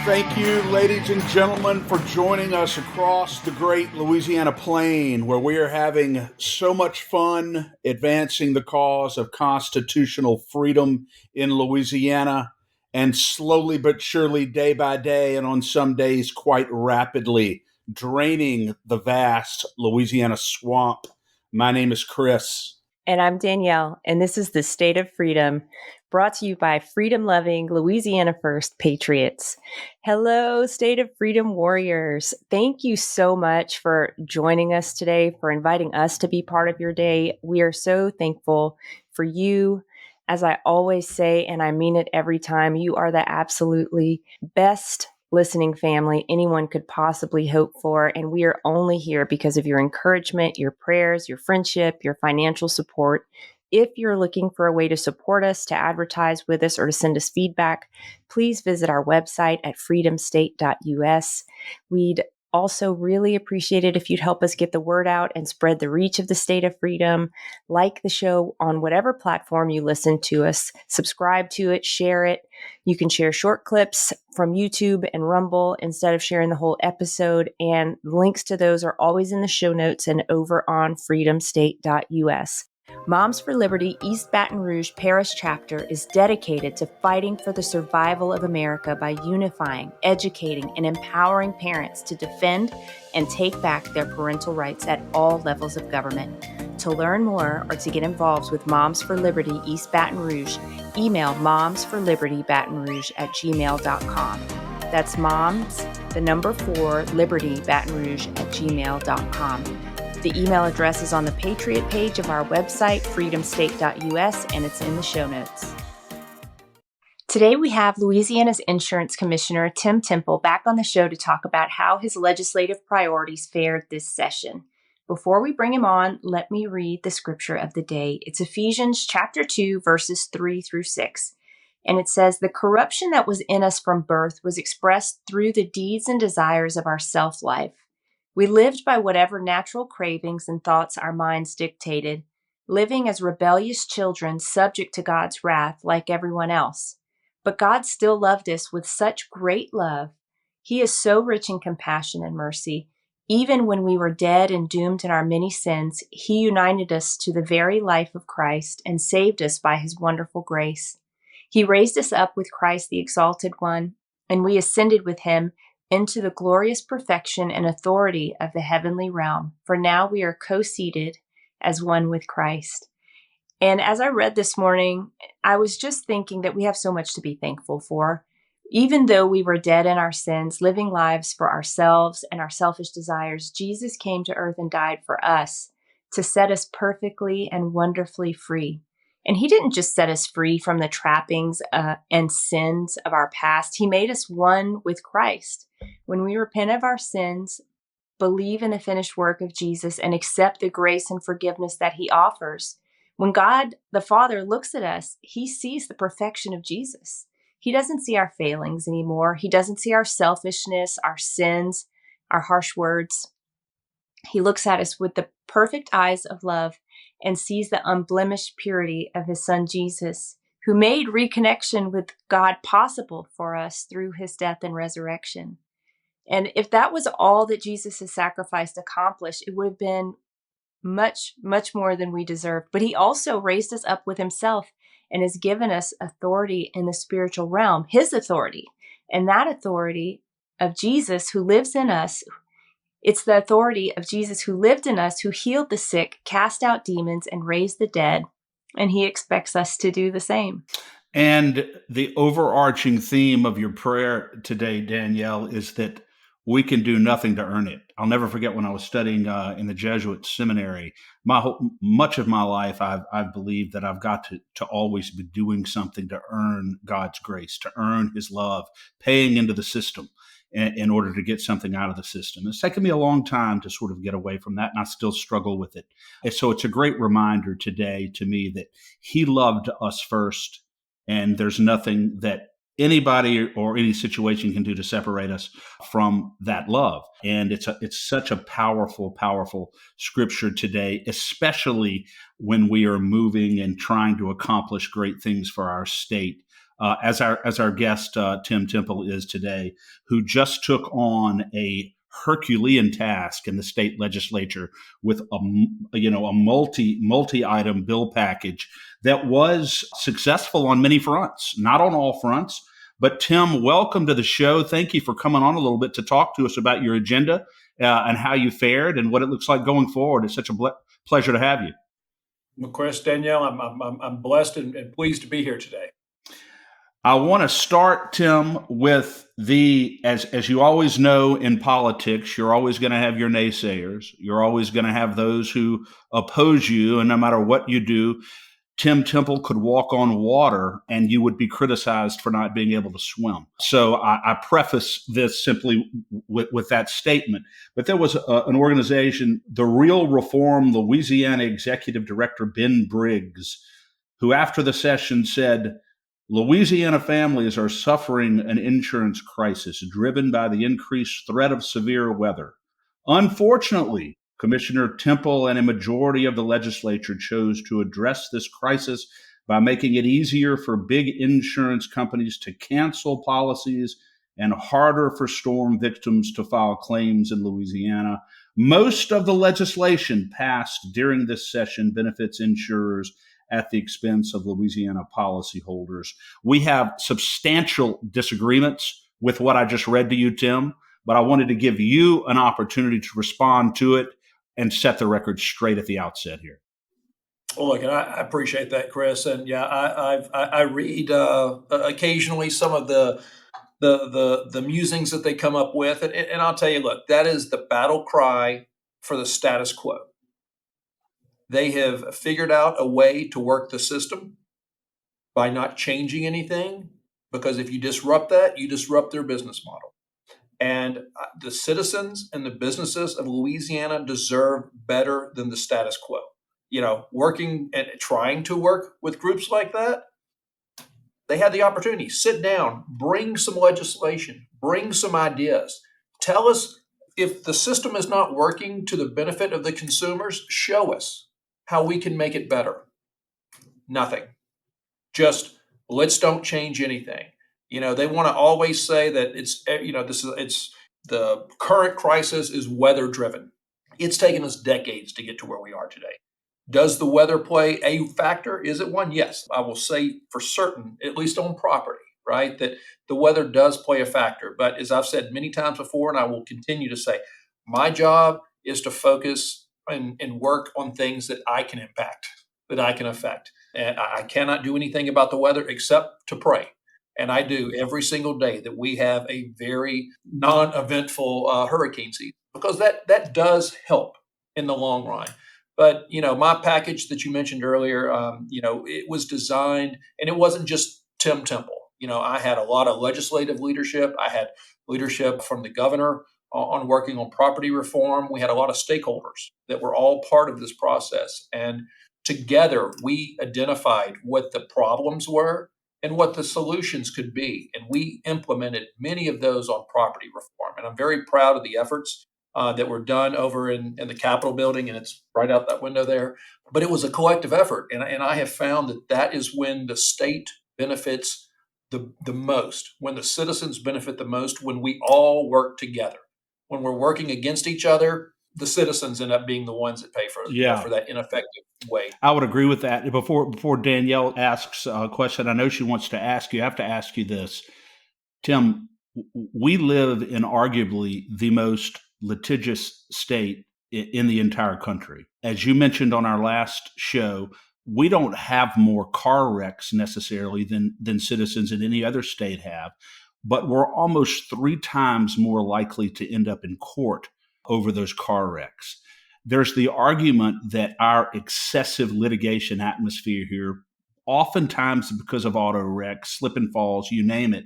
Thank you, ladies and gentlemen, for joining us across the great Louisiana plain, where we are having so much fun advancing the cause of constitutional freedom in Louisiana, and slowly but surely, day by day, and on some days quite rapidly, draining the vast Louisiana swamp. My name is Chris. And I'm Danielle, and this is the State of Freedom, brought to you by freedom-loving Louisiana First Patriots. Hello, State of Freedom warriors. Thank you so much for joining us today, for inviting us to be part of your day. We are so thankful for you. As I always say, and I mean it every time, you are the absolutely best listening family anyone could possibly hope for. And we are only here because of your encouragement, your prayers, your friendship, your financial support. If you're looking for a way to support us, to advertise with us, or to send us feedback, please visit our website at freedomstate.us. We'd also really appreciate it if you'd help us get the word out and spread the reach of the State of Freedom. Like the show on whatever platform you listen to us, subscribe to it, share it. You can share short clips from YouTube and Rumble instead of sharing the whole episode. And links to those are always in the show notes and over on freedomstate.us. Moms for Liberty East Baton Rouge Parish Chapter is dedicated to fighting for the survival of America by unifying, educating, and empowering parents to defend and take back their parental rights at all levels of government. To learn more or to get involved with Moms for Liberty East Baton Rouge, email momsforlibertybatonrouge@gmail.com. That's moms, the number 4, libertybatonrouge@gmail.com. The email address is on the Patriot page of our website, freedomstate.us, and it's in the show notes. Today we have Louisiana's Insurance Commissioner Tim Temple back on the show to talk about how his legislative priorities fared this session. Before we bring him on, let me read the scripture of the day. It's Ephesians chapter 2, verses 3 through 6. And it says, "The corruption that was in us from birth was expressed through the deeds and desires of our self-life. We lived by whatever natural cravings and thoughts our minds dictated, living as rebellious children subject to God's wrath like everyone else. But God still loved us with such great love. He is so rich in compassion and mercy. Even when we were dead and doomed in our many sins, He united us to the very life of Christ and saved us by His wonderful grace. He raised us up with Christ the Exalted One, and we ascended with Him into the glorious perfection and authority of the heavenly realm. For now we are co-seated as one with Christ." And as I read this morning, I was just thinking that we have so much to be thankful for. Even though we were dead in our sins, living lives for ourselves and our selfish desires, Jesus came to earth and died for us to set us perfectly and wonderfully free. And He didn't just set us free from the trappings and sins of our past. He made us one with Christ. When we repent of our sins, believe in the finished work of Jesus, and accept the grace and forgiveness that He offers, when God the Father looks at us, He sees the perfection of Jesus. He doesn't see our failings anymore. He doesn't see our selfishness, our sins, our harsh words. He looks at us with the perfect eyes of love and sees the unblemished purity of His Son Jesus, who made reconnection with God possible for us through His death and resurrection. And if that was all that Jesus' sacrifice accomplished, it would have been much, much more than we deserved. But He also raised us up with Himself and has given us authority in the spiritual realm, His authority. And that authority of Jesus who lives in us, it's the authority of Jesus who lived in us, who healed the sick, cast out demons, and raised the dead. And He expects us to do the same. And the overarching theme of your prayer today, Danielle, is that we can do nothing to earn it. I'll never forget when I was studying in the Jesuit seminary. Much of my life, I've believed that I've got to always be doing something to earn God's grace, to earn His love, paying into the system in order to get something out of the system. It's taken me a long time to sort of get away from that, and I still struggle with it. And so it's a great reminder today to me that He loved us first, and there's nothing that anybody or any situation can do to separate us from that love. And it's such a powerful, powerful scripture today, especially when we are moving and trying to accomplish great things for our state. as our guest Tim Temple is today, who just took on a Herculean task in the state legislature with a multi item bill package that was successful on many fronts, not on all fronts. But Tim, welcome to the show. Thank you for coming on a little bit to talk to us about your agenda and how you fared and what it looks like going forward. It's such a pleasure to have you. Well, Chris, Danielle, I'm blessed and pleased to be here today. I want to start, Tim, with as you always know in politics, you're always going to have your naysayers. You're always going to have those who oppose you, and no matter what you do, Tim Temple could walk on water and you would be criticized for not being able to swim. So I preface this simply with that statement. But there was an organization, the Real Reform Louisiana Executive Director Ben Briggs, who after the session said, Louisiana families are suffering an insurance crisis driven by the increased threat of severe weather. Unfortunately, Commissioner Temple and a majority of the legislature chose to address this crisis by making it easier for big insurance companies to cancel policies and harder for storm victims to file claims in Louisiana. Most of the legislation passed during this session benefits insurers at the expense of Louisiana policyholders. We have substantial disagreements with what I just read to you, Tim, but I wanted to give you an opportunity to respond to it and set the record straight at the outset here. Well, look, and I appreciate that, Chris. And yeah, I read occasionally some of the musings that they come up with, and I'll tell you, look, that is the battle cry for the status quo. They have figured out a way to work the system by not changing anything, because if you disrupt that, you disrupt their business model. And the citizens and the businesses of Louisiana deserve better than the status quo. Working and trying to work with groups like that, they had the opportunity. Sit down, bring some legislation, bring some ideas. Tell us if the system is not working to the benefit of the consumers, show us how we can make it better. Nothing. Just let's don't change anything. They want to always say that it's the current crisis is weather driven. It's taken us decades to get to where we are today. Does the weather play a factor? Is it one? Yes, I will say for certain, at least on property, right, that the weather does play a factor. But as I've said many times before, and I will continue to say, my job is to focus and work on things that I can impact, that I can affect. And I cannot do anything about the weather except to pray. And I do every single day that we have a very non-eventful hurricane season, because that does help in the long run. But, my package that you mentioned earlier, it was designed, and it wasn't just Tim Temple. I had a lot of legislative leadership. I had leadership from the governor on working on property reform. We had a lot of stakeholders that were all part of this process. And together, we identified what the problems were and what the solutions could be. And we implemented many of those on property reform. And I'm very proud of the efforts that were done over in the Capitol building, and it's right out that window there. But it was a collective effort. And I have found that is when the state benefits the most, when the citizens benefit the most, when we all work together. When we're working against each other, the citizens end up being the ones that pay for that ineffective way. I would agree with that. Before Danielle asks a question, I know she wants to ask you. I have to ask you this, Tim. We live in arguably the most litigious state in the entire country. As you mentioned on our last show, we don't have more car wrecks necessarily than citizens in any other state have, but we're almost 3 times more likely to end up in court over those car wrecks. There's the argument that our excessive litigation atmosphere here, oftentimes because of auto wrecks, slip and falls, you name it,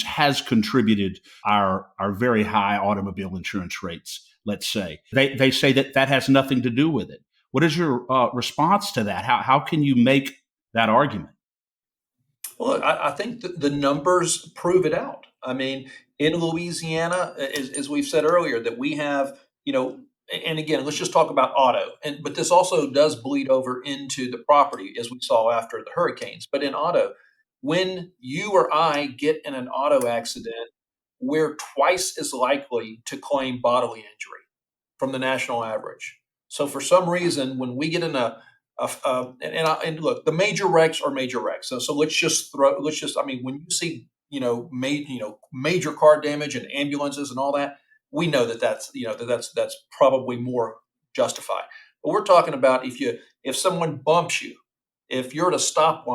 has contributed our very high automobile insurance rates, let's say. They say that has nothing to do with it. What is your response to that? How can you make that argument? Well, I think the numbers prove it out. I mean, in Louisiana, as we've said earlier, that we have, and again, let's just talk about auto. But this also does bleed over into the property, as we saw after the hurricanes. But in auto, when you or I get in an auto accident, we're twice as likely to claim bodily injury from the national average. So for some reason, when we get in and look, the major wrecks are major wrecks. So I mean, when you see, major car damage and ambulances and all that, we know that's probably more justified. But we're talking about if someone bumps you, if you're at a stop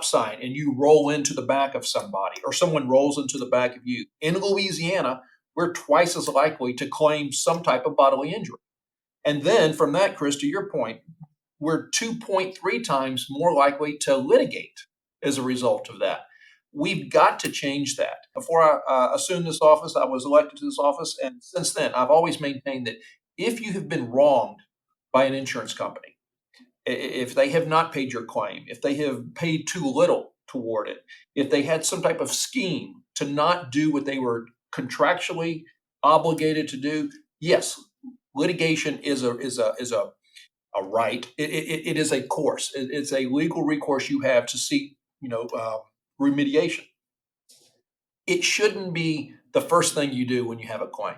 sign and you roll into the back of somebody or someone rolls into the back of you in Louisiana, we're twice as likely to claim some type of bodily injury. And then from that, Chris, to your point, we're 2.3 times more likely to litigate as a result of that. We've got to change that. Before I assumed this office, I was elected to this office. And since then, I've always maintained that if you have been wronged by an insurance company, if they have not paid your claim, if they have paid too little toward it, if they had some type of scheme to not do what they were contractually obligated to do, yes, litigation is a right. It is a course. It's a legal recourse you have to seek, remediation. It shouldn't be the first thing you do when you have a claim.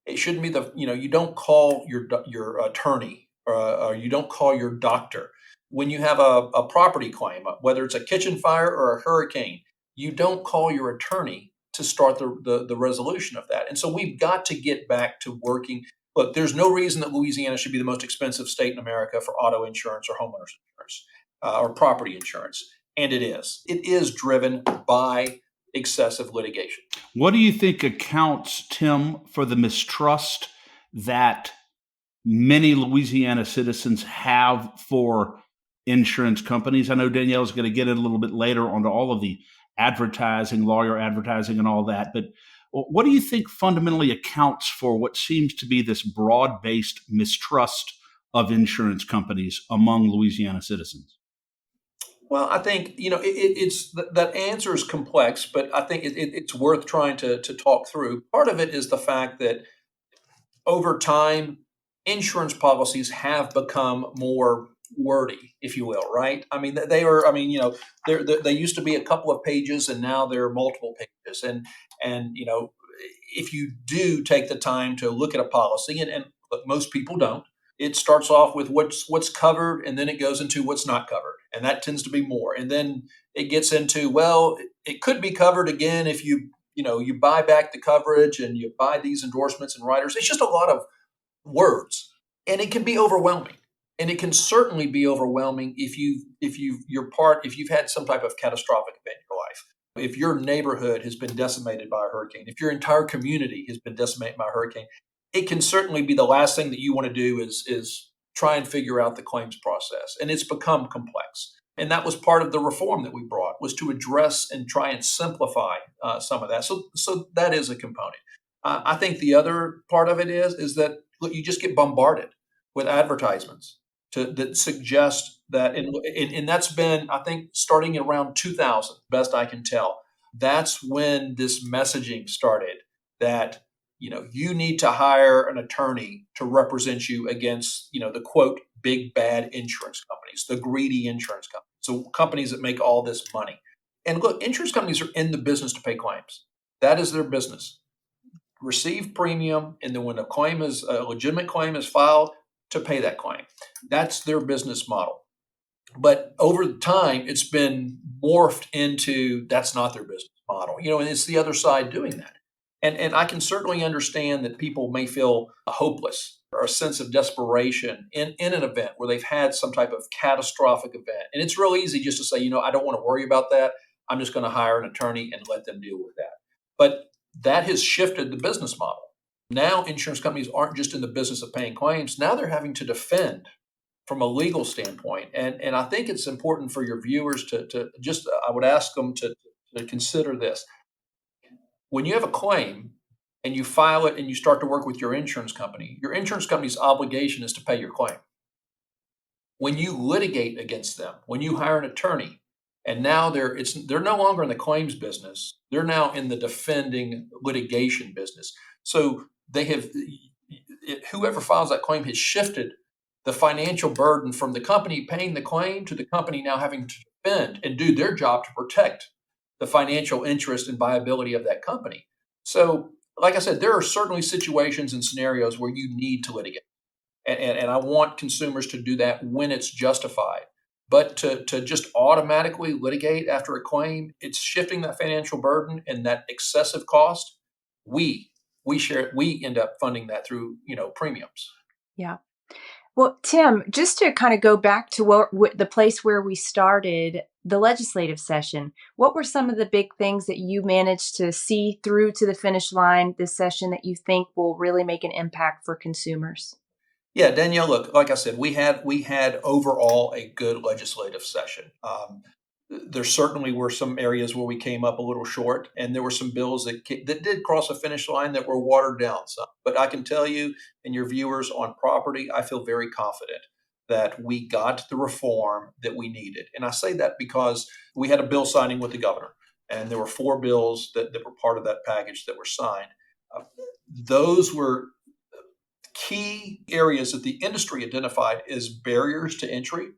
It shouldn't be you don't call your attorney or you don't call your doctor. When you have a property claim, whether it's a kitchen fire or a hurricane, you don't call your attorney to start the resolution of that. And so we've got to get back to working. Look, there's no reason that Louisiana should be the most expensive state in America for auto insurance or homeowners insurance or property insurance. And it is. It is driven by excessive litigation. What do you think accounts, Tim, for the mistrust that many Louisiana citizens have for insurance companies? I know Danielle is going to get in a little bit later onto all of the advertising, lawyer advertising, and all that. But what do you think fundamentally accounts for what seems to be this broad-based mistrust of insurance companies among Louisiana citizens? Well, I think it's that answer is complex, but I think it's worth trying to talk through. Part of it is the fact that over time, insurance policies have become more wordy, if you will, right? I mean, they are. I mean, they used to be a couple of pages, and now they're multiple pages. And if you do take the time to look at a policy, and look, most people don't. It starts off with what's covered, and then it goes into what's not covered, and that tends to be more. And then it gets into, well, it could be covered again if you buy back the coverage and you buy these endorsements and riders. It's just a lot of words, and it can be overwhelming. And it can certainly be overwhelming if you've had some type of catastrophic event in your life. If your neighborhood has been decimated by a hurricane, if your entire community has been decimated by a hurricane, it can certainly be the last thing that you want to do is try and figure out the claims process. And it's become complex. And that was part of the reform that we brought, was to address and try and simplify some of that. So that is a component. I think the other part of it is that, look, you just get bombarded with advertisements that suggest that, and that's been, I think, starting around 2000, best I can tell. That's when this messaging started that you need to hire an attorney to represent you against, the quote, big bad insurance companies, the greedy insurance companies. So companies that make all this money. And look, insurance companies are in the business to pay claims. That is their business. Receive premium, and then when a legitimate claim is filed, to pay that claim. That's their business model. But over time, it's been morphed into that's not their business model. And it's the other side doing that. And I can certainly understand that people may feel hopeless or a sense of desperation in an event where they've had some type of catastrophic event. And it's real easy just to say, I don't want to worry about that. I'm just going to hire an attorney and let them deal with that. But that has shifted the business model. Now insurance companies aren't just in the business of paying claims. Now they're having to defend from a legal standpoint. And I think it's important for your viewers to just, I would ask them to consider this. When you have a claim and you file it and you start to work with your insurance company's obligation is to pay your claim. When you litigate against them, when you hire an attorney, and now they're no longer in the claims business, they're now in the defending litigation business. So whoever files that claim has shifted the financial burden from the company paying the claim to the company now having to bend and do their job to protect the financial interest and viability of that company. So, like I said, there are certainly situations and scenarios where you need to litigate. And I want consumers to do that when it's justified. But to just automatically litigate after a claim, it's shifting that financial burden and that excessive cost. We we end up funding that through premiums. Yeah. Well, Tim, just to kind of go back to the place where we started the legislative session, what were some of the big things that you managed to see through to the finish line this session that you think will really make an impact for consumers? Yeah, Danielle, look, like I said, we had overall a good legislative session. There certainly were some areas where we came up a little short, and there were some bills that did cross a finish line that were watered down some. But I can tell you and your viewers on property, I feel very confident that we got the reform that we needed. And I say that because we had a bill signing with the governor, and there were four bills that were part of that package that were signed. Uh, those were key areas that the industry identified as barriers to entry,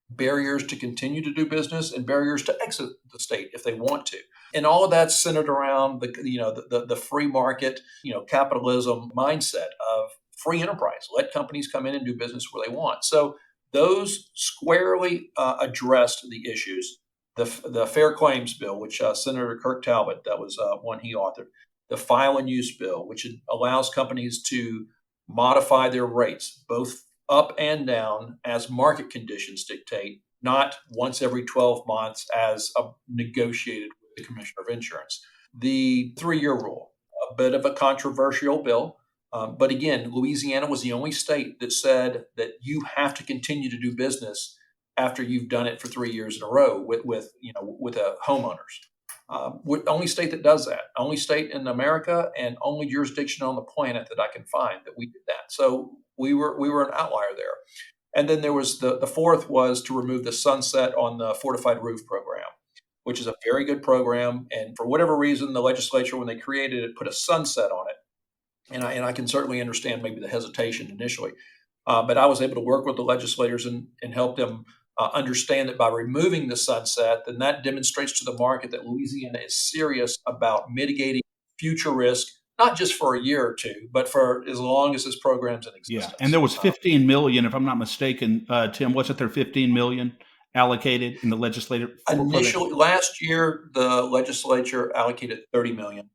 barriers to continue to do business, and barriers to exit the state if they want to. And all of that's centered around the free market, capitalism mindset of free enterprise. Let companies come in and do business where they want. So those squarely addressed the issues. The Fair Claims Bill, which Senator Kirk Talbot, that was one he authored. The File and Use Bill, which allows companies to modify their rates, both up and down, as market conditions dictate, not once every 12 months as negotiated with the Commissioner of Insurance. The 3-year rule, a bit of a controversial bill. But again, Louisiana was the only state that said that you have to continue to do business after you've done it for 3 years in a row with a homeowners. Only state that does that, only state in America, and only jurisdiction on the planet that I can find that we did that. So we were an outlier there. And then there was the fourth was to remove the sunset on the fortified roof program, which is a very good program. And for whatever reason, the legislature, when they created it, put a sunset on it. And I can certainly understand maybe the hesitation initially. But I was able to work with the legislators and help them understand that by removing the sunset, then that demonstrates to the market that Louisiana is serious about mitigating future risk, not just for a year or two, but for as long as this program's in Yeah, existence. and there was 15 million, if I'm not mistaken, Tim. Wasn't there 15 million allocated in the legislative for that? Initially, last year, the legislature allocated 30 million.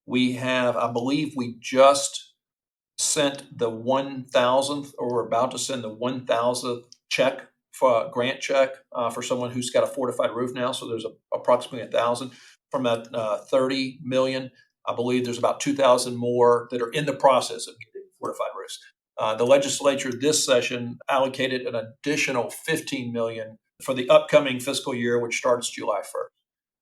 We have, I believe, we just sent the 1,000th, or we're about to send the 1,000th check for a grant check for someone who's got a fortified roof now. So there's approximately 1,000 from that 30 million. I believe there's about 2,000 more that are in the process of getting fortified roofs. The legislature this session allocated an additional 15 million for the upcoming fiscal year, which starts July 1st.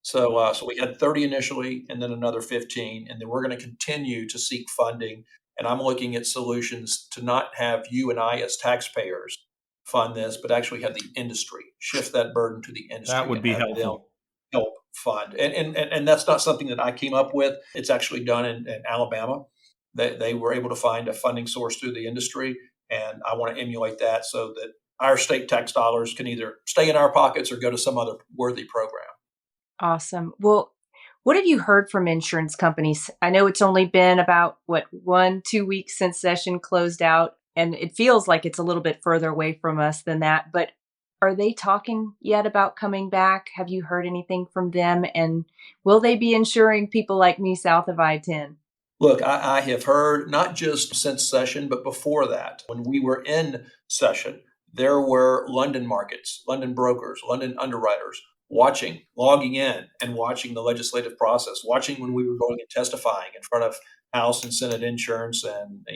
So we had 30 initially, and then another 15, and then we're going to continue to seek funding. And I'm looking at solutions to not have you and I as taxpayers fund this, but actually have the industry shift that burden to the industry That would and be have them helpful. help fund. And that's not something that I came up with. It's actually done in Alabama. They were able to find a funding source through the industry, and I want to emulate that so that our state tax dollars can either stay in our pockets or go to some other worthy program. Awesome. Well, what have you heard from insurance companies? I know it's only been about, 1-2 weeks since session closed out, and it feels like it's a little bit further away from us than that. But are they talking yet about coming back? Have you heard anything from them? And will they be insuring people like me south of I-10? Look, I have heard not just since session, but before that, when we were in session, there were London markets, London brokers, London underwriters watching, logging in and watching the legislative process, watching when we were going and testifying in front of House and Senate insurance and,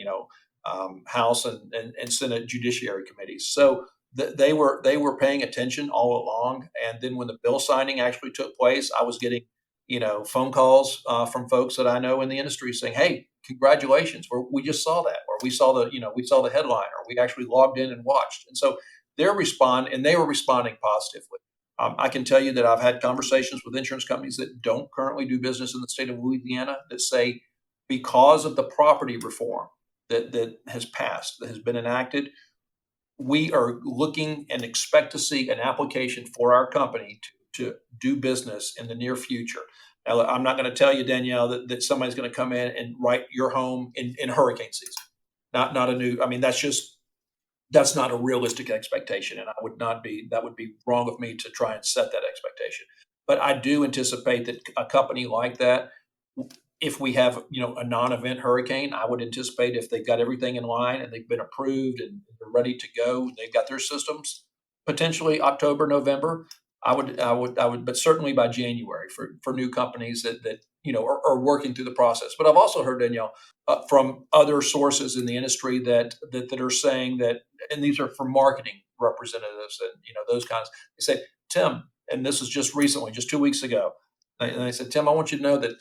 House and Senate judiciary committees. So they were paying attention all along. And then when the bill signing actually took place, I was getting phone calls from folks that I know in the industry saying, "Hey, congratulations! We just saw that, or we saw the headline, or we actually logged in and watched." And so they were responding positively. I can tell you that I've had conversations with insurance companies that don't currently do business in the state of Louisiana that say, because of the property reform that has passed, that has been enacted, we are looking and expect to see an application for our company to do business in the near future. Now, I'm not going to tell you, Danielle, that somebody's going to come in and write your home in hurricane season. Not a new. I mean, that's not a realistic expectation, and that would be wrong of me to try and set that expectation. But I do anticipate that a company like that, if we have a non-event hurricane, I would anticipate if they've got everything in line and they've been approved and they're ready to go, they've got their systems, potentially October, November. But certainly by January for new companies that are working through the process. But I've also heard, Danielle, from other sources in the industry that are saying that, and these are from marketing representatives and those kinds. They say, Tim, and this is just recently, just 2 weeks ago, and they said, Tim, I want you to know that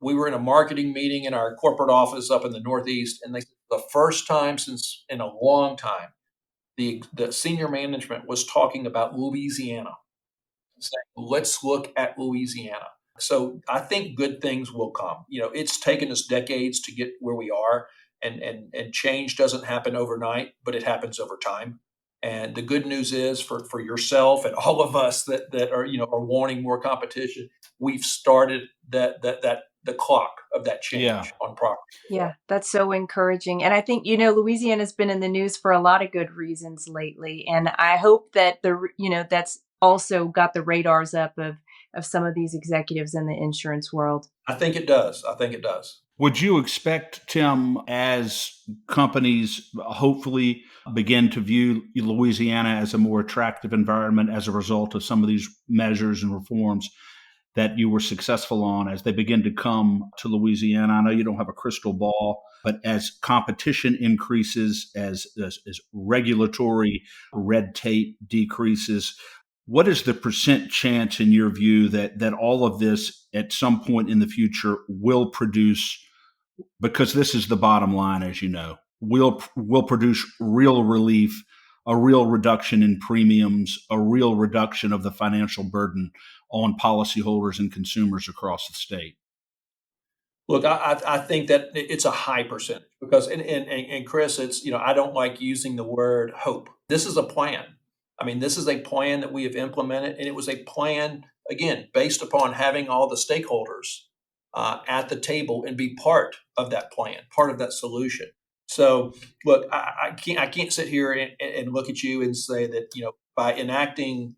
we were in a marketing meeting in our corporate office up in the Northeast, and they said the first time since in a long time, the senior management was talking about Louisiana, saying, let's look at Louisiana. So I think good things will come. It's taken us decades to get where we are, and change doesn't happen overnight, but it happens over time. And the good news is for yourself and all of us that are wanting more competition, we've started the clock of that change on property. Yeah, that's so encouraging. And I think, Louisiana's been in the news for a lot of good reasons lately. And I hope that that's also got the radars up of some of these executives in the insurance world. I think it does. I think it does. Would you expect, Tim, as companies hopefully begin to view Louisiana as a more attractive environment as a result of some of these measures and reforms that you were successful on, as they begin to come to Louisiana? I know you don't have a crystal ball, but as competition increases, as regulatory red tape decreases, what is the percent chance in your view that all of this at some point in the future will produce, because this is the bottom line, as you know, will produce real relief, a real reduction in premiums, a real reduction of the financial burden on policyholders and consumers across the state? Look, I think that it's a high percentage because, and Chris, it's, I don't like using the word hope. This is a plan. I mean, this is a plan that we have implemented, and it was a plan, again, based upon having all the stakeholders at the table and be part of that plan, part of that solution. So, look, I can't sit here and look at you and say that by enacting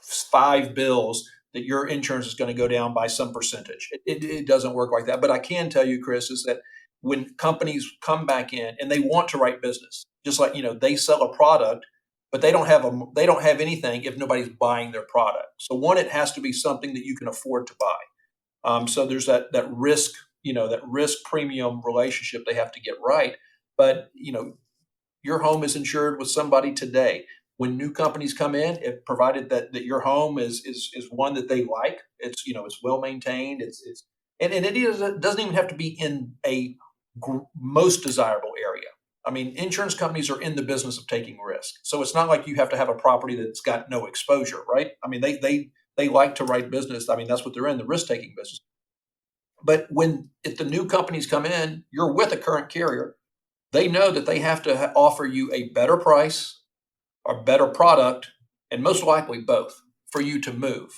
5 bills that your insurance is going to go down by some percentage. It doesn't work like that. But I can tell you, Chris, is that when companies come back in and they want to write business, just like they sell a product, but they don't have anything if nobody's buying their product. So one, it has to be something that you can afford to buy. So there's that risk, that risk premium relationship they have to get right. But your home is insured with somebody today. When new companies come in, if provided that your home is one that they like, it's it's well maintained, and it doesn't even have to be in a most desirable area. I mean, insurance companies are in the business of taking risk, so it's not like you have to have a property that's got no exposure, right? I mean, they like to write business. I mean, that's what they're in, the risk taking business. But if the new companies come in, you're with a current carrier. They know that they have to offer you a better price, or better product, and most likely both, for you to move.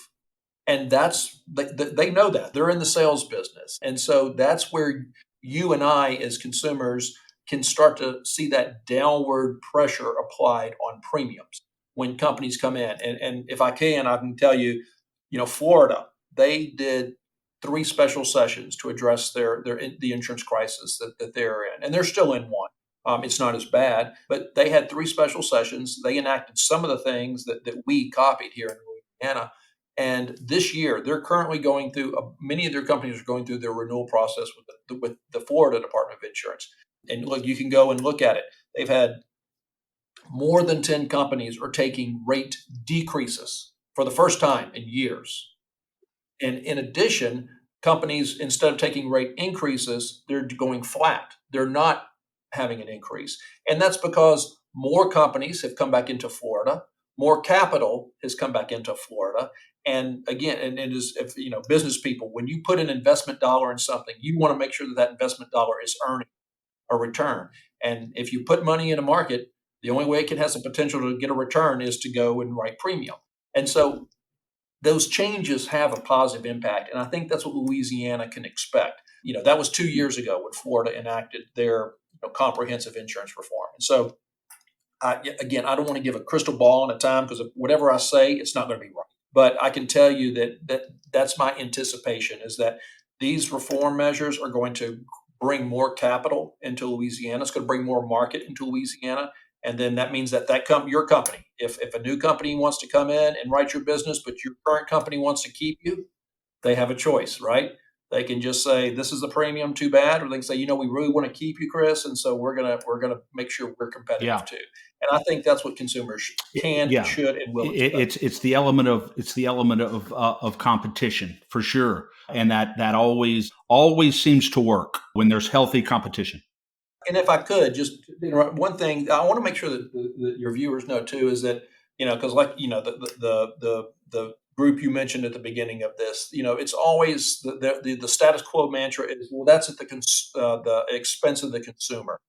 And they know that. They're in the sales business. And so that's where you and I as consumers can start to see that downward pressure applied on premiums when companies come in. And if I can tell you, Florida, they did 3 special sessions to address the insurance crisis that they're in. And they're still in one. It's not as bad, but they had 3 special sessions. They enacted some of the things that we copied here in Louisiana. And this year, they're currently going through, many of their companies are going through their renewal process with the Florida Department of Insurance. And look, you can go and look at it. They've had more than 10 companies are taking rate decreases for the first time in years. And in addition, companies, instead of taking rate increases, they're going flat. They're not having an increase. And that's because more companies have come back into Florida, more capital has come back into Florida. And again, and it is, if business people, when you put an investment dollar in something, you want to make sure that investment dollar is earning a return. And if you put money in a market, The only way it has the potential to get a return is to go and write premium. And so those changes have a positive impact. And I think that's what Louisiana can expect. That was 2 years ago when Florida enacted their comprehensive insurance reform. And so, again, I don't want to give a crystal ball on a time because whatever I say, it's not going to be right. But I can tell you that's my anticipation is that these reform measures are going to bring more capital into Louisiana. It's going to bring more market into Louisiana. And then that means that your company, if a new company wants to come in and write your business, but your current company wants to keep you, they have a choice, right? They can just say, this is the premium, too bad. Or they can say, we really want to keep you, Chris. And so we're gonna make sure we're competitive Yeah. too. And I think that's what consumers can, Yeah. should, and will expect. It's the element of competition for sure, and that always seems to work when there's healthy competition. And if I could just one thing, I want to make sure that your viewers know too is that because the group you mentioned at the beginning of this, it's always the status quo mantra is, well, that's at the expense of the consumer.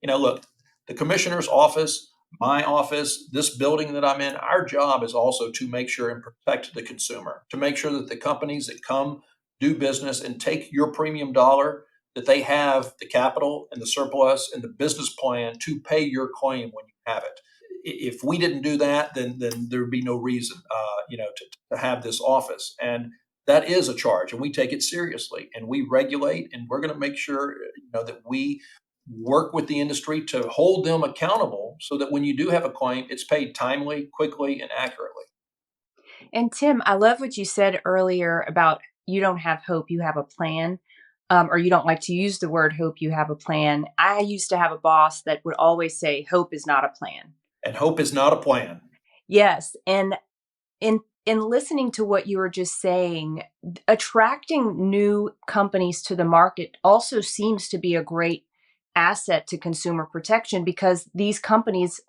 Look, the commissioner's office, my office, this building that I'm in, our job is also to make sure and protect the consumer, to make sure that the companies that come do business and take your premium dollar, that they have the capital and the surplus and the business plan to pay your claim when you have it. If we didn't do that, then there would be no reason, to have this office. And that is a charge, and we take it seriously, and we regulate, and we're going to make sure, that we work with the industry to hold them accountable so that when you do have a claim, it's paid timely, quickly, and accurately. And Tim, I love what you said earlier about you don't have hope, you have a plan. Or you don't like to use the word hope, you have a plan. I used to have a boss that would always say, hope is not a plan. And hope is not a plan. Yes. And in listening to what you were just saying, attracting new companies to the market also seems to be a great asset to consumer protection because these companies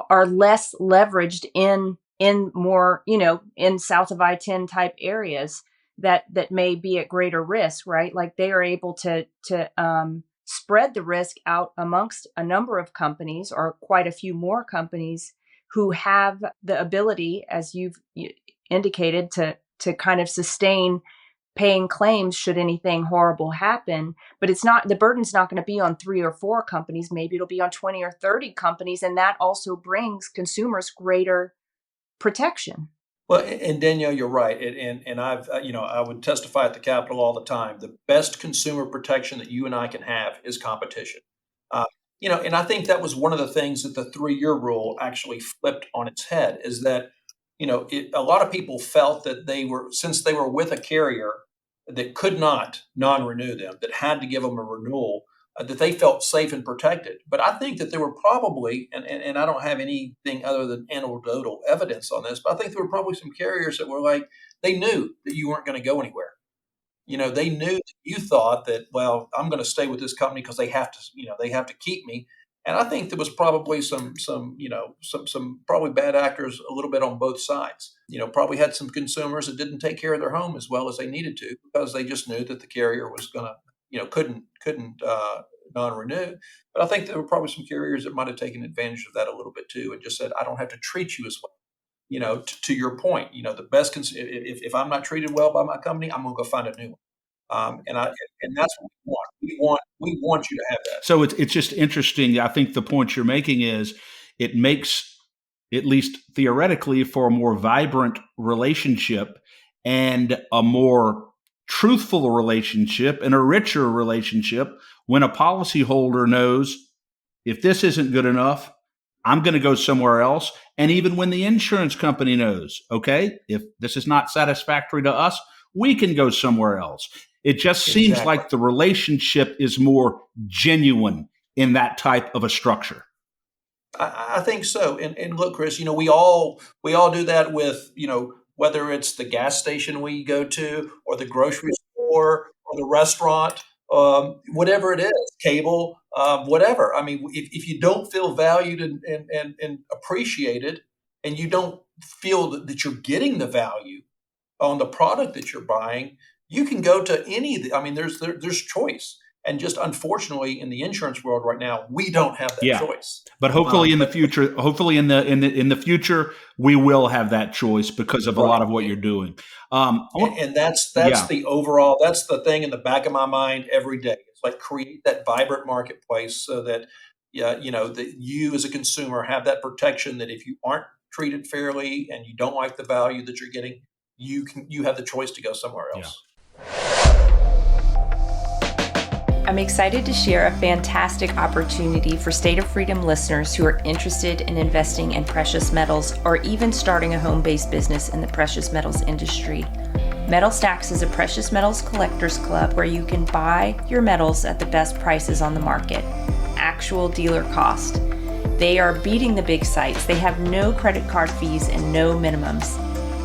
are less leveraged in more, in south of I-10 type areas that may be at greater risk, right? Like they are able to spread the risk out amongst a number of companies or quite a few more companies who have the ability, as you've indicated, to kind of sustain paying claims should anything horrible happen. But the burden's not going to be on 3 or 4 companies. Maybe it'll be on 20 or 30 companies. And that also brings consumers greater protection. Well, and Danielle, you're right. And I've, I would testify at the Capitol all the time. The best consumer protection that you and I can have is competition. And I think that was one of the things that the 3-year rule actually flipped on its head is that, a lot of people felt that since they were with a carrier that could not non-renew them, that had to give them a renewal, that they felt safe and protected. But I think that there were probably, and I don't have anything other than anecdotal evidence on this, but I think there were probably some carriers that were like, they knew that you weren't going to go anywhere. They knew that you thought that, well, I'm going to stay with this company because they have to keep me. And I think there was probably some probably bad actors a little bit on both sides. Probably had some consumers that didn't take care of their home as well as they needed to because they just knew that the carrier was going to, couldn't non-renew. But I think there were probably some carriers that might have taken advantage of that a little bit too and just said, I don't have to treat you as well. To your point, the best if I'm not treated well by my company, I'm going to go find a new one. And that's what we want. We want you to have that. So it's just interesting. I think the point you're making is it makes, at least theoretically, for a more vibrant relationship and a more truthful relationship and a richer relationship when a policyholder knows if this isn't good enough, I'm going to go somewhere else. And even when the insurance company knows, okay, if this is not satisfactory to us, we can go somewhere else. It just seems like the relationship is more genuine in that type of a structure. I think so. And look, Chris, we all do that with, whether it's the gas station we go to or the grocery store or the restaurant, whatever it is, cable, whatever. I mean, if you don't feel valued and appreciated and you don't feel that you're getting the value on the product that you're buying, you can go to there's choice. And just unfortunately, in the insurance world right now, we don't have that Yeah. choice. But hopefully in the future, we will have that choice because of a lot Right. of what you're doing. And that's Yeah, the overall, that's the thing in the back of my mind every day. It's like create that vibrant marketplace so that, yeah, that you as a consumer have that protection that if you aren't treated fairly and you don't like the value that you're getting, you have the choice to go somewhere yeah. else. I'm excited to share a fantastic opportunity for State of Freedom listeners who are interested in investing in precious metals or even starting a home-based business in the precious metals industry. Metal Stacks is a precious metals collectors club where you can buy your metals at the best prices on the market, actual dealer cost. They are beating the big sites. They have no credit card fees and no minimums.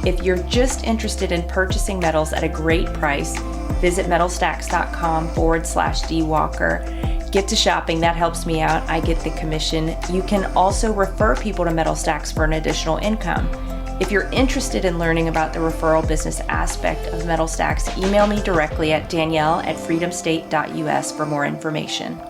If you're just interested in purchasing metals at a great price, visit metalstacks.com/dwalker. Get to shopping. That helps me out. I get the commission. You can also refer people to Metal Stacks for an additional income. If you're interested in learning about the referral business aspect of Metal Stacks, email me directly at danielle@freedomstate.us for more information.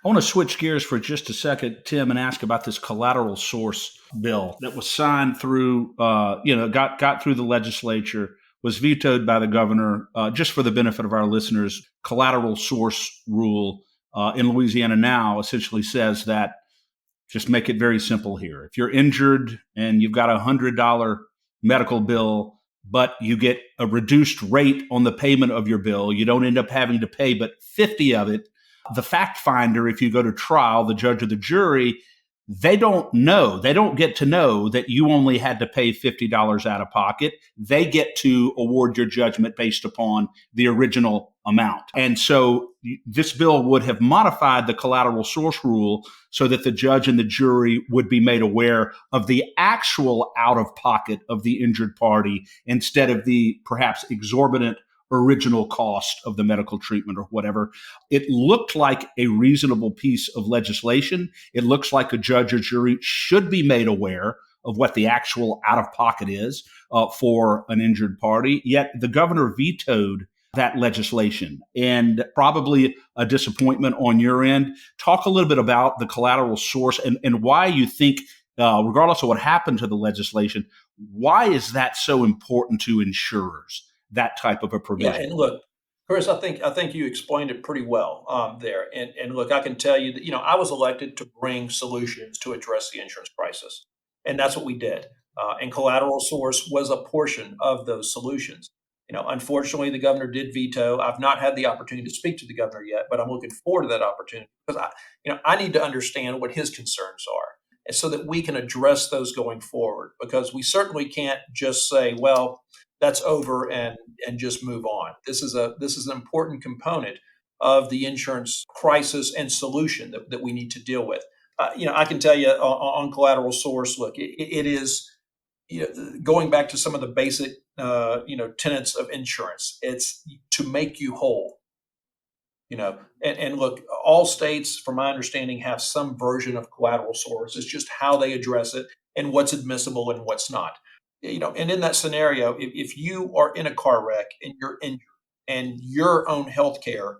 I want to switch gears for just a second, Tim, and ask about this collateral source bill that was signed through, got through the legislature, was vetoed by the governor. Just for the benefit of our listeners, collateral source rule in Louisiana now essentially says that, just make it very simple here. If you're injured and you've got $100 medical bill, but you get a reduced rate on the payment of your bill, you don't end up having to pay but 50 of it. The fact finder, if you go to trial, the judge or the jury, they don't get to know that you only had to pay $50 out of pocket. They get to award your judgment based upon the original amount. And so this bill would have modified the collateral source rule so that the judge and the jury would be made aware of the actual out of pocket of the injured party instead of the perhaps exorbitant original cost of the medical treatment or whatever. It looked like a reasonable piece of legislation. It looks like a judge or jury should be made aware of what the actual out of pocket is for an injured party. Yet the governor vetoed that legislation, and probably a disappointment on your end. Talk a little bit about the collateral source and why you think, regardless of what happened to the legislation, why is that so important to insurers? That type of a Yeah, provision. and look, Chris, I think you explained it pretty well there. And look, I can tell you that I was elected to bring solutions to address the insurance crisis, and that's what we did. And collateral source was a portion of those solutions. Unfortunately, the governor did veto. I've not had the opportunity to speak to the governor yet, but I'm looking forward to that opportunity because I need to understand what his concerns are, and so that we can address those going forward. Because we certainly can't just say, well, that's over and just move on. This is an important component of the insurance crisis and solution that we need to deal with. I can tell you on collateral source. Look, it is going back to some of the basic tenets of insurance. It's to make you whole. And look, all states, from my understanding, have some version of collateral source. It's just how they address it and what's admissible and what's not. And in that scenario, if you are in a car wreck and you're injured and your own health care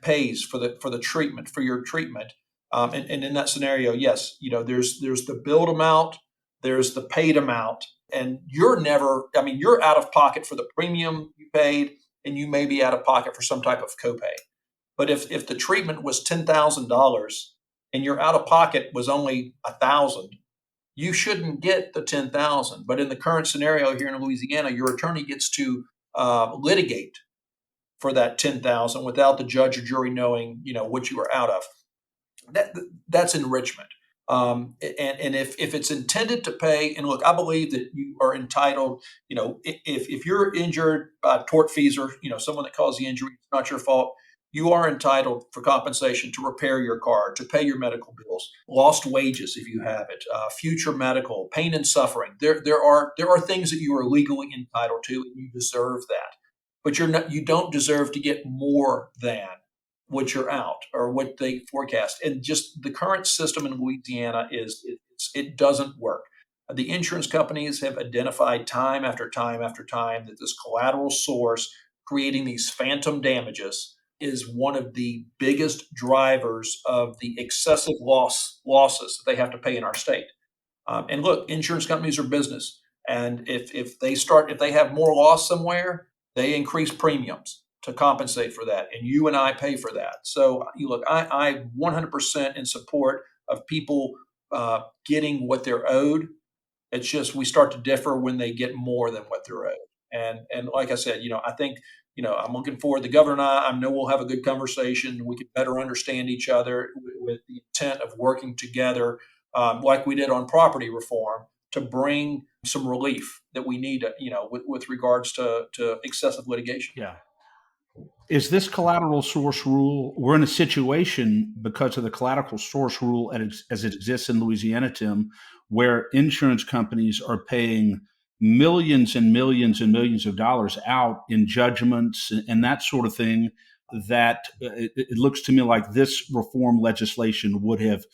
pays for the treatment for your treatment, and in that scenario, yes, there's the billed amount, there's the paid amount, and you're out of pocket for the premium you paid, and you may be out of pocket for some type of copay. But if the treatment was $10,000 and your out of pocket was only 1,000, you shouldn't get the 10,000. But in the current scenario here in Louisiana, your attorney gets to litigate for that 10,000 without the judge or jury knowing, what you are out of. That's enrichment. And if it's intended to pay, and look, I believe that you are entitled, if you're injured by a tortfeasor, someone that caused the injury, it's not your fault. You are entitled for compensation to repair your car, to pay your medical bills, lost wages if you have it, future medical, pain and suffering. There are things that you are legally entitled to, and you deserve that. But you don't deserve to get more than what you're out or what they forecast. And just the current system in Louisiana it doesn't work. The insurance companies have identified time after time after time that this collateral source creating these phantom damages is one of the biggest drivers of the excessive losses that they have to pay in our state. And look, insurance companies are business, and if they have more loss somewhere, they increase premiums to compensate for that, and you and I pay for that. So you look, I 100% in support of people getting what they're owed. It's just we start to differ when they get more than what they're owed. And like I said, I think I'm looking forward. The governor and I know we'll have a good conversation. We can better understand each other with the intent of working together, like we did on property reform, to bring some relief that we need, with regards to excessive litigation. Yeah. Is this collateral source rule? We're in a situation because of the collateral source rule as it exists in Louisiana, Tim, where insurance companies are paying millions and millions and millions of dollars out in judgments and that sort of thing. That it looks to me like this reform legislation would have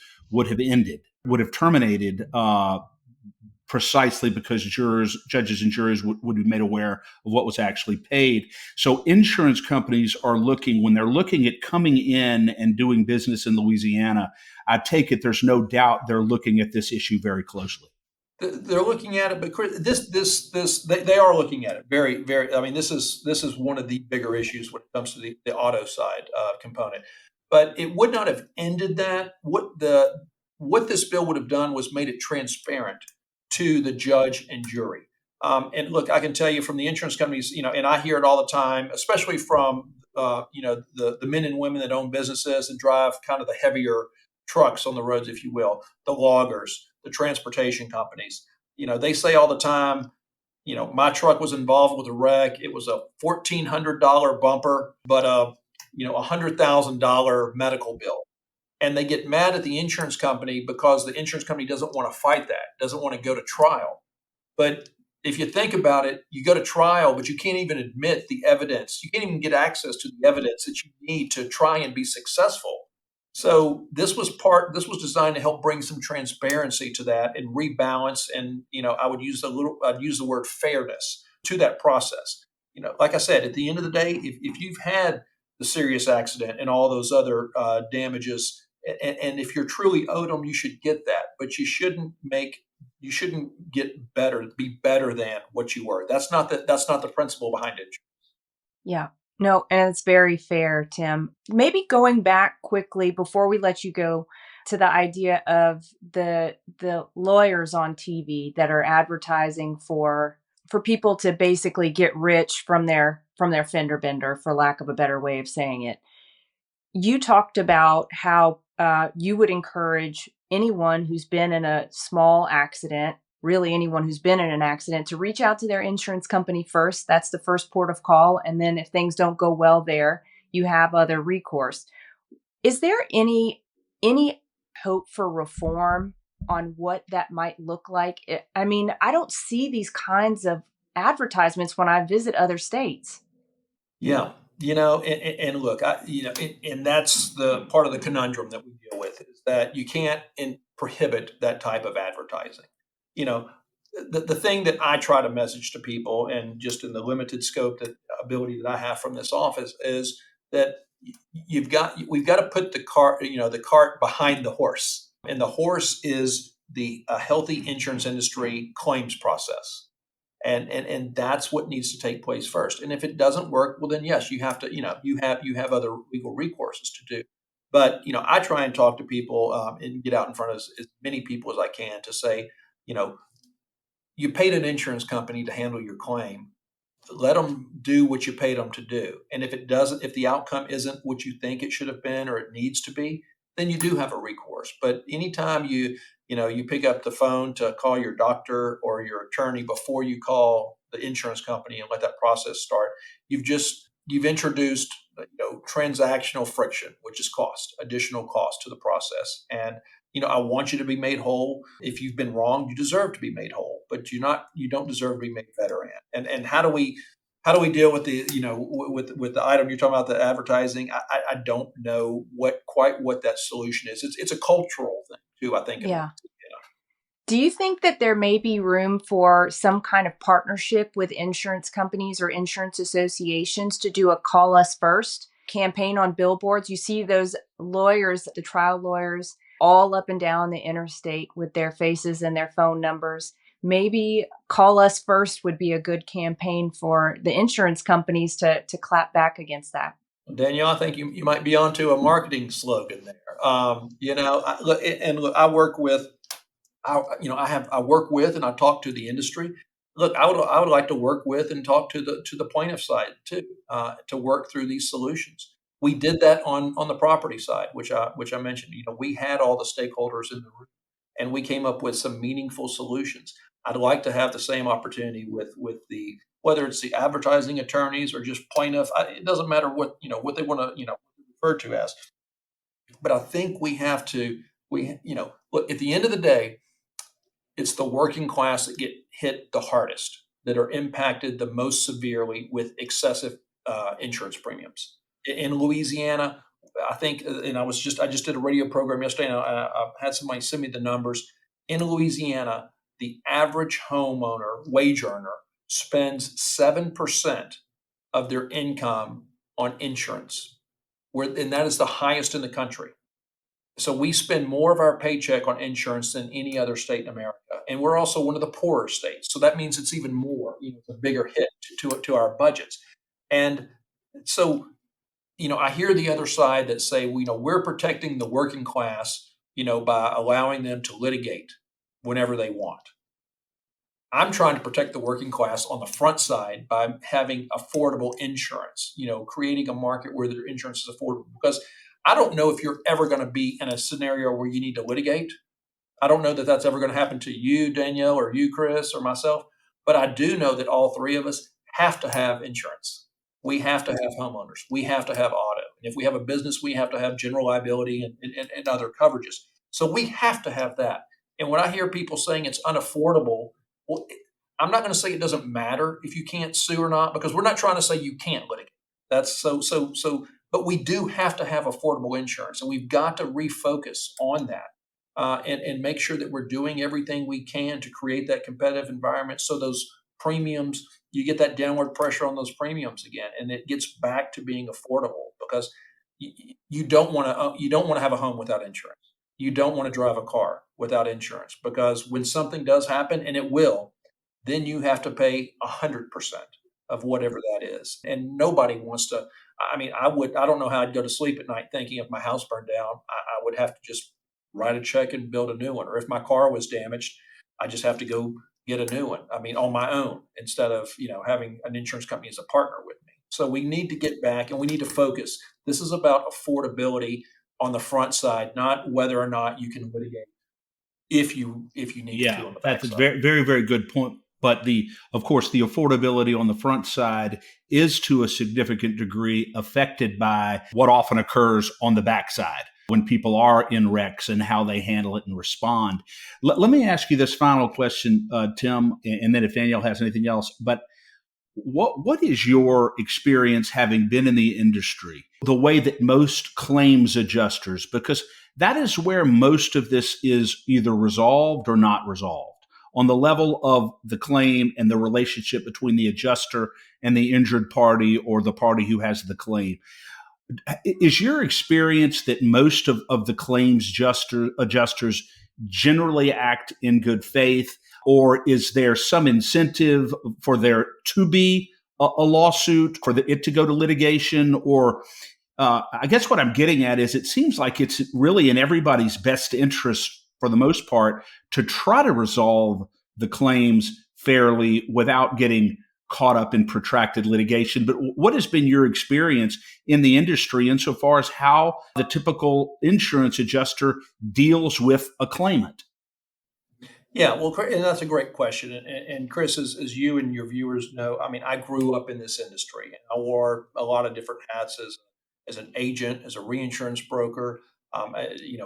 ended, would have terminated. Precisely because judges and juries would be made aware of what was actually paid. So insurance companies are looking, when they're looking at coming in and doing business in Louisiana, I take it there's no doubt they're looking at this issue very closely. They're looking at it, but Chris, they are looking at it very, very. I mean, this is one of the bigger issues when it comes to the auto side component. But it would not have ended that. What this bill would have done was made it transparent to the judge and jury. And look, I can tell you from the insurance companies, and I hear it all the time, especially from the men and women that own businesses and drive kind of the heavier trucks on the roads, if you will, the loggers, the transportation companies. They say all the time, my truck was involved with a wreck. It was a $1,400 bumper, but a $100,000 medical bill. And they get mad at the insurance company because the insurance company doesn't want to fight that, doesn't want to go to trial. But if you think about it, you go to trial, but you can't even admit the evidence. You can't even get access to the evidence that you need to try and be successful. So this was designed to help bring some transparency to that and rebalance. And, I'd use the word fairness to that process. Like I said, at the end of the day, if you've had the serious accident and all those other damages, and if you're truly owed them, you should get that, but you shouldn't be better than what you were. That's not the principle behind it. Yeah. No, and it's very fair, Tim. Maybe going back quickly before we let you go to the idea of the lawyers on TV that are advertising for people to basically get rich from their fender bender, for lack of a better way of saying it. You talked about how you would encourage anyone who's been in a small accident, really anyone who's been in an accident, to reach out to their insurance company first. That's the first port of call. And then if things don't go well there, you have other recourse. Is there any hope for reform on what that might look like? I mean, I don't see these kinds of advertisements when I visit other states. Yeah. And look, and that's the part of the conundrum that we deal with, is that you can't prohibit that type of advertising. The thing that I try to message to people, and just in the limited scope, that ability that I have from this office, is that we've got to put the cart behind the horse, and the horse is the healthy insurance industry claims process. And that's what needs to take place first. And if it doesn't work, well, then yes, you have to, you have other legal recourses to do. But I try and talk to people and get out in front of as many people as I can to say, you paid an insurance company to handle your claim. Let them do what you paid them to do. And if the outcome isn't what you think it should have been or it needs to be, then you do have a recourse. But anytime you pick up the phone to call your doctor or your attorney before you call the insurance company and let that process start, you've introduced transactional friction, which is additional cost to the process. And I want you to be made whole. If you've been wrong, you deserve to be made whole, but you don't deserve to be made better at. And how do we deal with the with the item you're talking about, the advertising? I don't know what that solution is. It's a cultural thing too, I think. Yeah. Do you think that there may be room for some kind of partnership with insurance companies or insurance associations to do a call us first campaign on billboards? You see those lawyers, the trial lawyers, all up and down the interstate with their faces and their phone numbers. Maybe call us first would be a good campaign for the insurance companies to clap back against that. Danielle, I think you might be onto a marketing slogan there. Look, I work with I work with and I talk to the industry. Look, I would like to work with and talk to the plaintiff side too, to work through these solutions. We did that on the property side, which I mentioned. We had all the stakeholders in the room, and we came up with some meaningful solutions. I'd like to have the same opportunity with the whether it's the advertising attorneys or just plaintiff. It doesn't matter what they want to refer to as. But I think we have to look at the end of the day it's the working class that get hit the hardest, that are impacted the most severely with excessive insurance premiums. In Louisiana, I think, and I just did a radio program yesterday, and I had somebody send me the numbers. In Louisiana, the average homeowner, wage earner, spends 7% of their income on insurance, and that is the highest in the country. So we spend more of our paycheck on insurance than any other state in America, and we're also one of the poorer states. So that means it's even more, it's a bigger hit to our budgets. And so, I hear the other side that say, we're protecting the working class, by allowing them to litigate whenever they want. I'm trying to protect the working class on the front side by having affordable insurance, creating a market where their insurance is affordable. Because I don't know if you're ever going to be in a scenario where you need to litigate. I don't know that that's ever going to happen to you, Danielle, or you, Chris, or myself. But I do know that all three of us have to have insurance. We have to have homeowners. We have to have auto. And if we have a business, we have to have general liability and other coverages. So we have to have that. And when I hear people saying it's unaffordable, well, I'm not going to say it doesn't matter if you can't sue or not, because we're not trying to say you can't litigate. That's so. But we do have to have affordable insurance, and we've got to refocus on that and make sure that we're doing everything we can to create that competitive environment. So those premiums, you get that downward pressure on those premiums again, and it gets back to being affordable, because you don't want to have a home without insurance. You don't want to drive a car without insurance, because when something does happen, and it will, then you have to pay 100% of whatever that is. And nobody wants to. I don't know how I'd go to sleep at night thinking if my house burned down, I would have to just write a check and build a new one. Or if my car was damaged, I just have to go get a new one. On my own, instead of, having an insurance company as a partner with me. So we need to get back and we need to focus. This is about affordability on the front side, not whether or not you can litigate if you need to on the back That's a side. very, very, very good point. But of course, the affordability on the front side is to a significant degree affected by what often occurs on the back side when people are in wrecks and how they handle it and respond. Let me ask you this final question, Tim, and then if Danielle has anything else. But what is your experience, having been in the industry, the way that most claims adjusters, because that is where most of this is either resolved or not resolved, on the level of the claim and the relationship between the adjuster and the injured party or the party who has the claim. Is your experience that most of the claims adjusters generally act in good faith, or is there some incentive for there to be a lawsuit, for it to go to litigation? Or I guess what I'm getting at is it seems like it's really in everybody's best interest, for the most part, to try to resolve the claims fairly without getting caught up in protracted litigation. But what has been your experience in the industry insofar as how the typical insurance adjuster deals with a claimant? Yeah, well, and that's a great question. And Chris, as you and your viewers know, I grew up in this industry, and I wore a lot of different hats as an agent, as a reinsurance broker,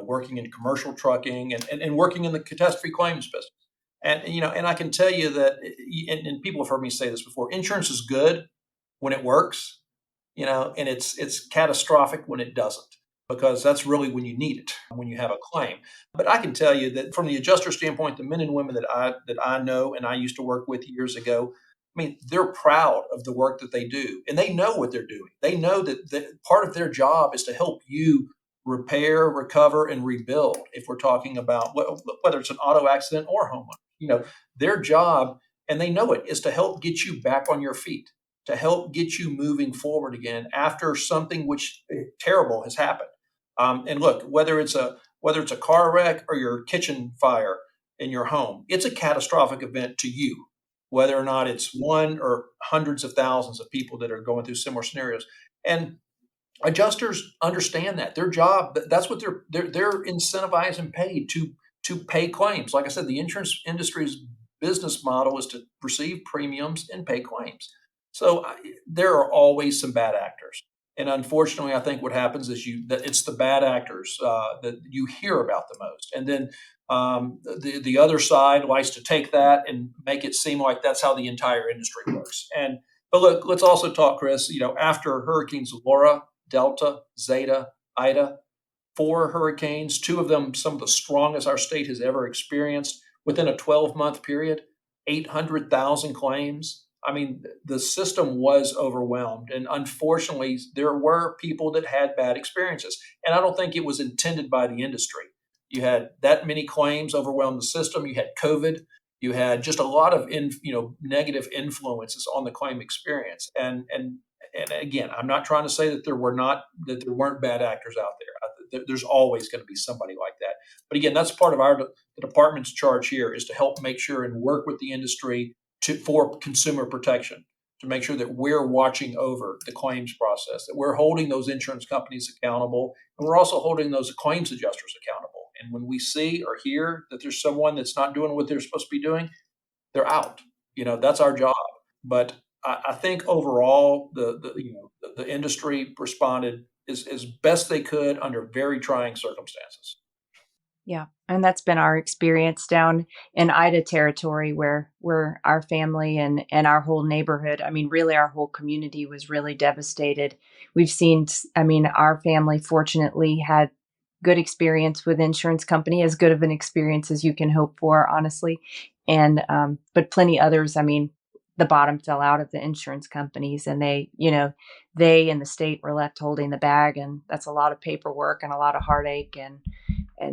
working in commercial trucking and working in the catastrophe claims business. And I can tell you that, and people have heard me say this before, insurance is good when it works, and it's catastrophic when it doesn't. because that's really when you need it, when you have a claim. But I can tell you that from the adjuster standpoint, the men and women that I know and I used to work with years ago, I mean, they're proud of the work that they do, and they know what they're doing. They know that part of their job is to help you repair, recover, and rebuild. If we're talking about whether it's an auto accident or homeowner, their job, and they know it, is to help get you back on your feet, to help get you moving forward again after something which terrible has happened. And look, whether it's a car wreck or your kitchen fire in your home, it's a catastrophic event to you, whether or not it's one or hundreds of thousands of people that are going through similar scenarios. And adjusters understand that their job, that's what they're incentivized and paid to pay claims. Like I said, the insurance industry's business model is to receive premiums and pay claims. So there are always some bad actors. And unfortunately, I think what happens is that it's the bad actors that you hear about the most. And then the other side likes to take that and make it seem like that's how the entire industry works. But look, let's also talk, Chris. After Hurricanes Laura, Delta, Zeta, Ida, 4 hurricanes, 2 of them some of the strongest our state has ever experienced within a 12-month period, 800,000 claims. I mean, the system was overwhelmed. And unfortunately, there were people that had bad experiences. And I don't think it was intended by the industry. You had that many claims overwhelm the system. You had COVID. You had just a lot of negative influences on the claim experience. And again, I'm not trying to say that there weren't bad actors out there. There's always going to be somebody like that. But again, that's part of the department's charge here, is to help make sure and work with the industry for consumer protection, to make sure that we're watching over the claims process, that we're holding those insurance companies accountable, and we're also holding those claims adjusters accountable. And when we see or hear that there's someone that's not doing what they're supposed to be doing, they're out. That's our job. But I think overall, the industry responded as best they could under very trying circumstances. Yeah. And that's been our experience down in Ida territory, where our family and our whole neighborhood, I mean, really our whole community was really devastated. We've seen, our family fortunately had good experience with insurance company, as good of an experience as you can hope for, honestly. And, but plenty others, the bottom fell out of the insurance companies, and they and the state were left holding the bag. And that's a lot of paperwork and a lot of heartache and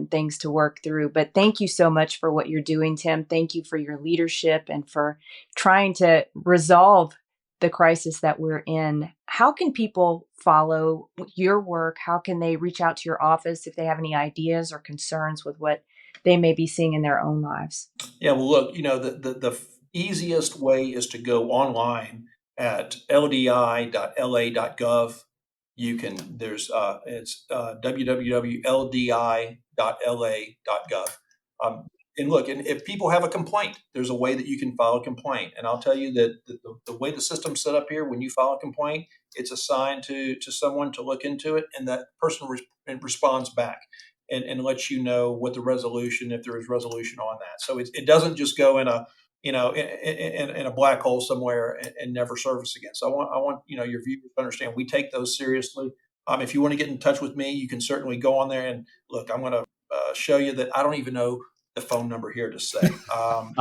things to work through. But thank you so much for what you're doing, Tim. Thank you for your leadership and for trying to resolve the crisis that we're in. How can people follow your work? How can they reach out to your office if they have any ideas or concerns with what they may be seeing in their own lives? Yeah, well, look, the easiest way is to go online at ldi.la.gov. It's www.ldi.la.gov. And look, and if people have a complaint, there's a way that you can file a complaint. And I'll tell you that the way the system's set up here, when you file a complaint, it's assigned to someone to look into it, and that person responds back and lets you know what the resolution, if there is resolution on that. So it doesn't just go in a in a black hole somewhere and never surface again. So I want your viewers to understand we take those seriously. If you want to get in touch with me, you can certainly go on there and look. I'm going to show you that I don't even know the phone number here to say, and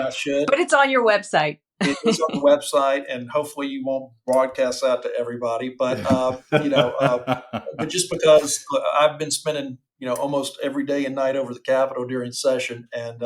I should. But it's on your website. It is on the website, and hopefully you won't broadcast that to everybody. But but just because I've been spending almost every day and night over the Capitol during session, and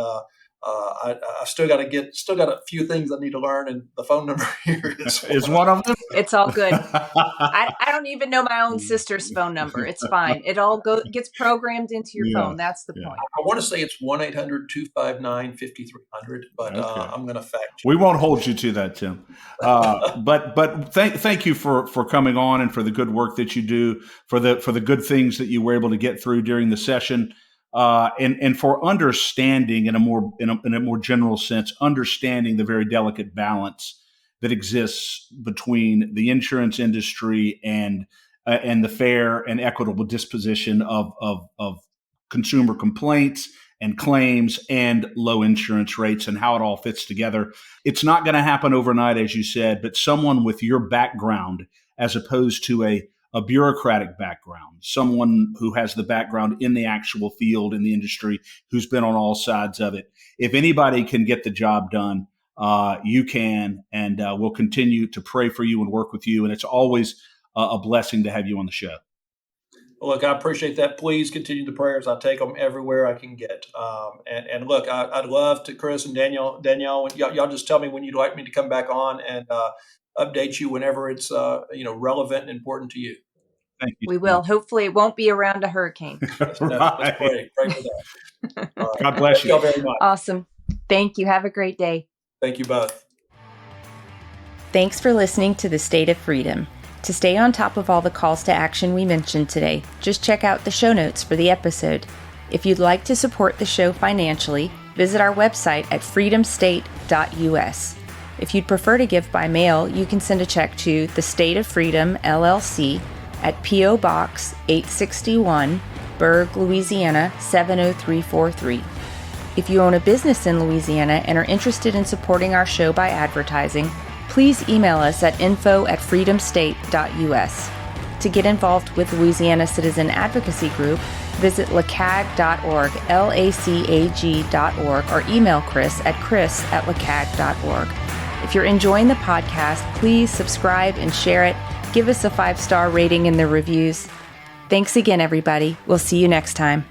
I still got a few things I need to learn, and the phone number here is one of them. It's all good. I don't even know my own sister's phone number. It's fine. It all gets programmed into your phone. That's the point. I want to say it's 1-800-259-5300, but okay. I'm going to fact check. We won't hold you to that, Tim. But thank you for coming on and for the good work that you do, for the good things that you were able to get through during the session. And for understanding in a more general sense, understanding the very delicate balance that exists between the insurance industry and the fair and equitable disposition of consumer complaints and claims and low insurance rates, and how it all fits together. It's not going to happen overnight, as you said, but someone with your background, as opposed to a a bureaucratic background, someone who has the background in the actual field, in the industry, who's been on all sides of it. If anybody can get the job done, you can, and we'll continue to pray for you and work with you. And it's always a blessing to have you on the show. Well, look, I appreciate that. Please continue the prayers. I take them everywhere I can get. And look, I'd love to, Chris and Danielle, y'all just tell me when you'd like me to come back on and update you whenever it's relevant and important to you. Thank you. We will. Hopefully it won't be around a hurricane. That's great. Pray for that. All right. God bless you. Thank y'all very much. Awesome. Thank you. Have a great day. Thank you both. Thanks for listening to The State of Freedom. To stay on top of all the calls to action we mentioned today, just check out the show notes for the episode. If you'd like to support the show financially, visit our website at freedomstate.us. If you'd prefer to give by mail, you can send a check to The State of Freedom, LLC, at P.O. Box 861, Berg, Louisiana 70343. If you own a business in Louisiana and are interested in supporting our show by advertising, please email us at info@freedomstate.us. To get involved with Louisiana Citizen Advocacy Group, visit lacag.org, LACAG.org, or email Chris at chris@lacag.org. If you're enjoying the podcast, please subscribe and share it. Give us a 5-star rating in the reviews. Thanks again, everybody. We'll see you next time.